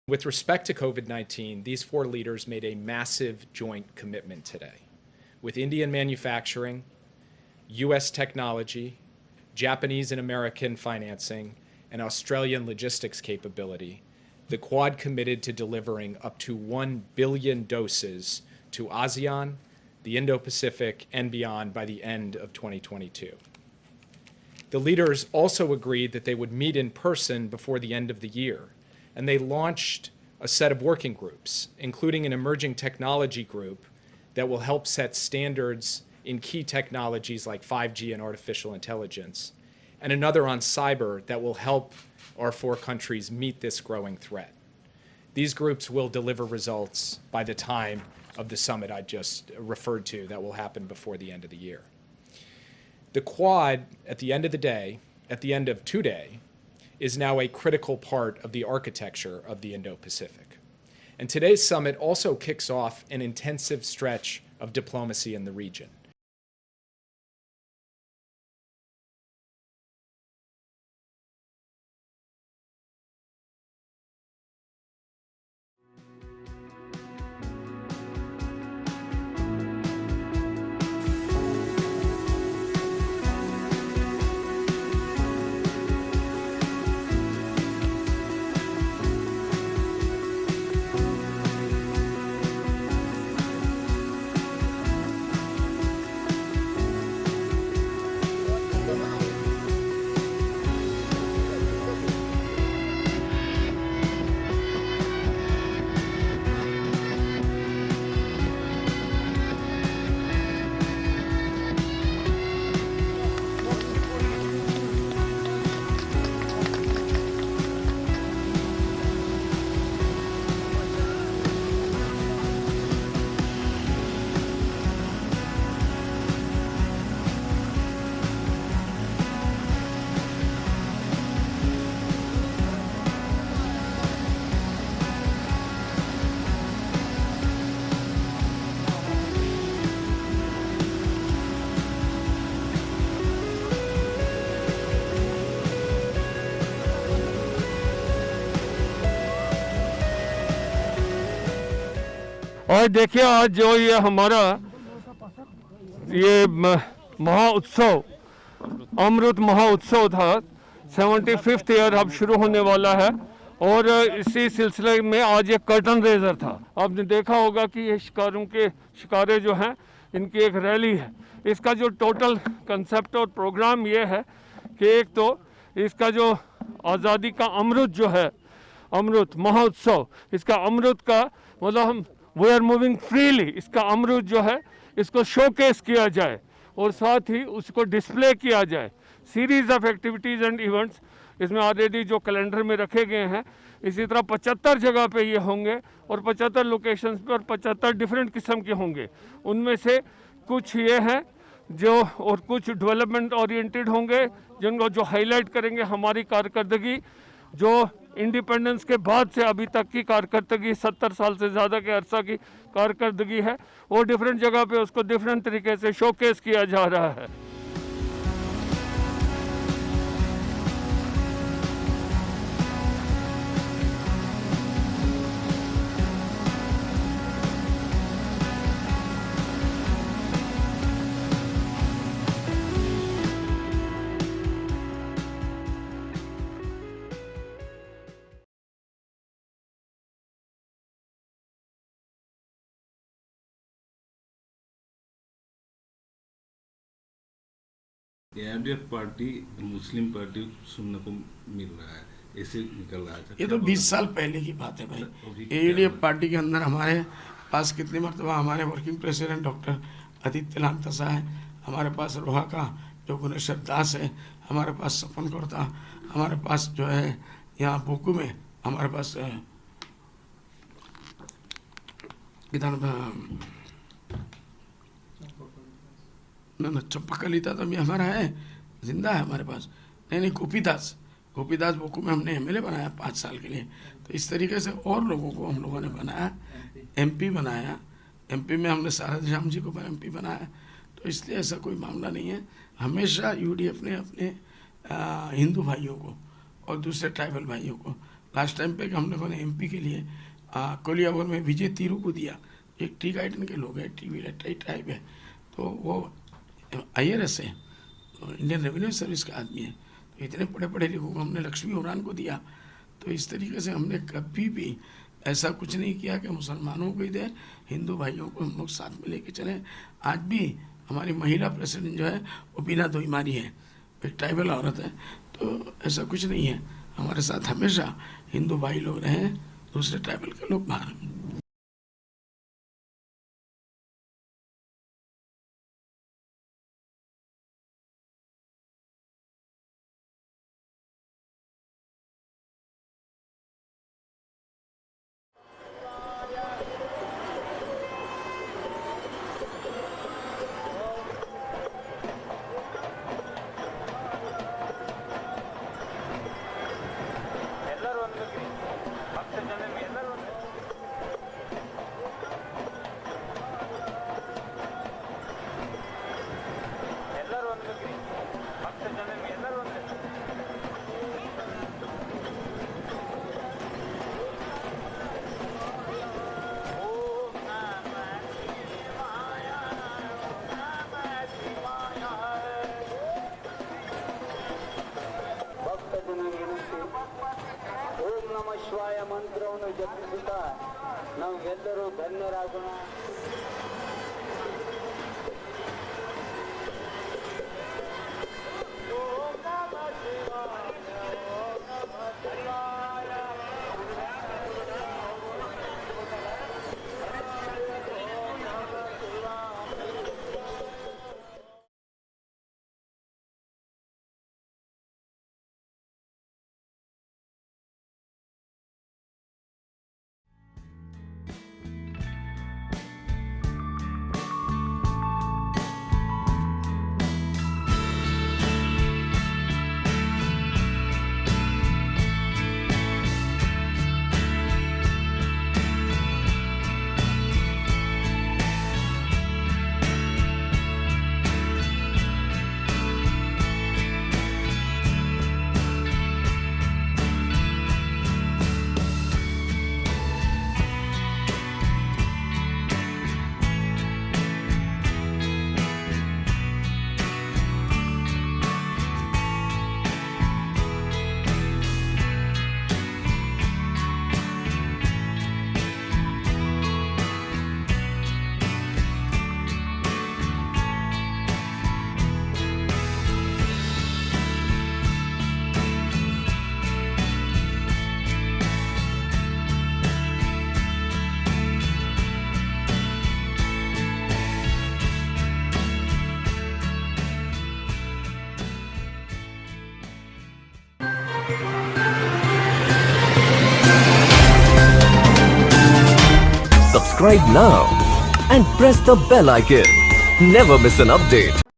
With respect to COVID-19, these four leaders made a massive joint commitment today. With Indian manufacturing, U.S. technology, Japanese and American financing, and Australian logistics capability, the Quad committed to delivering up to 1 billion doses to ASEAN, the Indo-Pacific, and beyond by the end of 2022. The leaders also agreed that they would meet in person before the end of the year, and they launched a set of working groups, including an emerging technology group that will help set standards in key technologies like 5G and artificial intelligence, and another on cyber that will help our four countries meet this growing threat. These groups will deliver results by the time of the summit I just referred to that will happen before the end of the year. The Quad, at the end of the day, at the end of today, is now a critical part of the architecture of the Indo-Pacific. And today's summit also kicks off an intensive stretch of diplomacy in the region. और देखिए आज जो ये हमारा ये महाउत्सव अमृत महाउत्सव था 75th year अब शुरू होने वाला है और इसी सिलसिले में आज एक कर्टन रेजर था। आपने देखा होगा कि ये शिकारे जो हैं इनकी एक रैली है। इसका जो टोटल कंसेप्ट और प्रोग्राम ये है कि एक तो इसका जो आज़ादी का अमृत जो है अमृत महोत्सव इसका अमृत का मतलब हम वी आर मूविंग फ्रीली इसका अमृत जो है इसको शोकेस किया जाए और साथ ही उसको डिस्प्ले किया जाए। Series of activities and events इसमें ऑलरेडी जो कैलेंडर में रखे गए हैं इसी तरह 75 जगह पे ये होंगे और 75 लोकेशंस पे और 75 डिफरेंट किस्म के होंगे। उनमें से कुछ ये हैं जो और कुछ डेवलपमेंट ओरिएंटेड होंगे जिनको जो हाईलाइट करेंगे हमारी कारकर्दगी जो इंडिपेंडेंस के बाद से अभी तक की कारकर्दगी 70 साल से ज़्यादा के अरसा की कारकर्दगी है वो डिफरेंट जगह पे उसको डिफरेंट तरीके से शोकेस किया जा रहा है। एआईएडीएफ पार्टी मुस्लिम पार्टी सुनने को मिल रहा है ऐसे निकल रहा है। ये तो 20 साल पहले की बात है भाई। एआईएडीएफ पार्टी के अंदर हमारे पास कितनी मरतबा हमारे वर्किंग प्रेसिडेंट डॉक्टर आदित्य लामतसा है, हमारे पास रोहा का जो गुनेश्वर दास है, हमारे पास सपन कौर था, हमारे पास जो है यहाँ बोकू में हमारे पास ना चंपकलिता तो हमारा है जिंदा है हमारे पास। नहीं गोपीदास बोकू में हमने एमएलए बनाया 5 साल के लिए। तो इस तरीके से और लोगों को हम लोगों ने बनाया, एमपी बनाया, एमपी में हमने सारद श्याम जी को एमपी बनाया। तो इसलिए ऐसा कोई मामला नहीं है। हमेशा यूडीएफ ने अपने हिंदू भाइयों को और दूसरे ट्राइबल भाइयों को लास्ट टाइम पे हम लोगों ने एमपी के लिए कोलियाबोर में विजय तीरू को दिया, एक टी गार्डन के लोग हैं, टी टाइप है, तो वो IRS है, इंडियन रेवेन्यू सर्विस का आदमी है, तो इतने बड़े बड़े लोगों को हमने लक्ष्मी उरान को दिया। तो इस तरीके से हमने कभी भी ऐसा कुछ नहीं किया कि मुसलमानों को ही दे, हिंदू भाइयों को हम लोग साथ में लेके चले। आज भी हमारी महिला प्रेसिडेंट जो है वो बीना दोईमारी है, एक ट्राइबल औरत है, तो ऐसा कुछ नहीं है। हमारे साथ हमेशा हिंदू भाई लोग रहे, दूसरे ट्राइबल के लोग बाहर। ಓಂ ನಮಃ ಶಿವಾಯ ಮಂತ್ರವನ್ನು ಜಪಿಸುತ್ತಾ ನಾವೆಲ್ಲರೂ ಧನ್ಯರಾಗೋಣ. Subscribe now and press the bell icon. Never miss an update.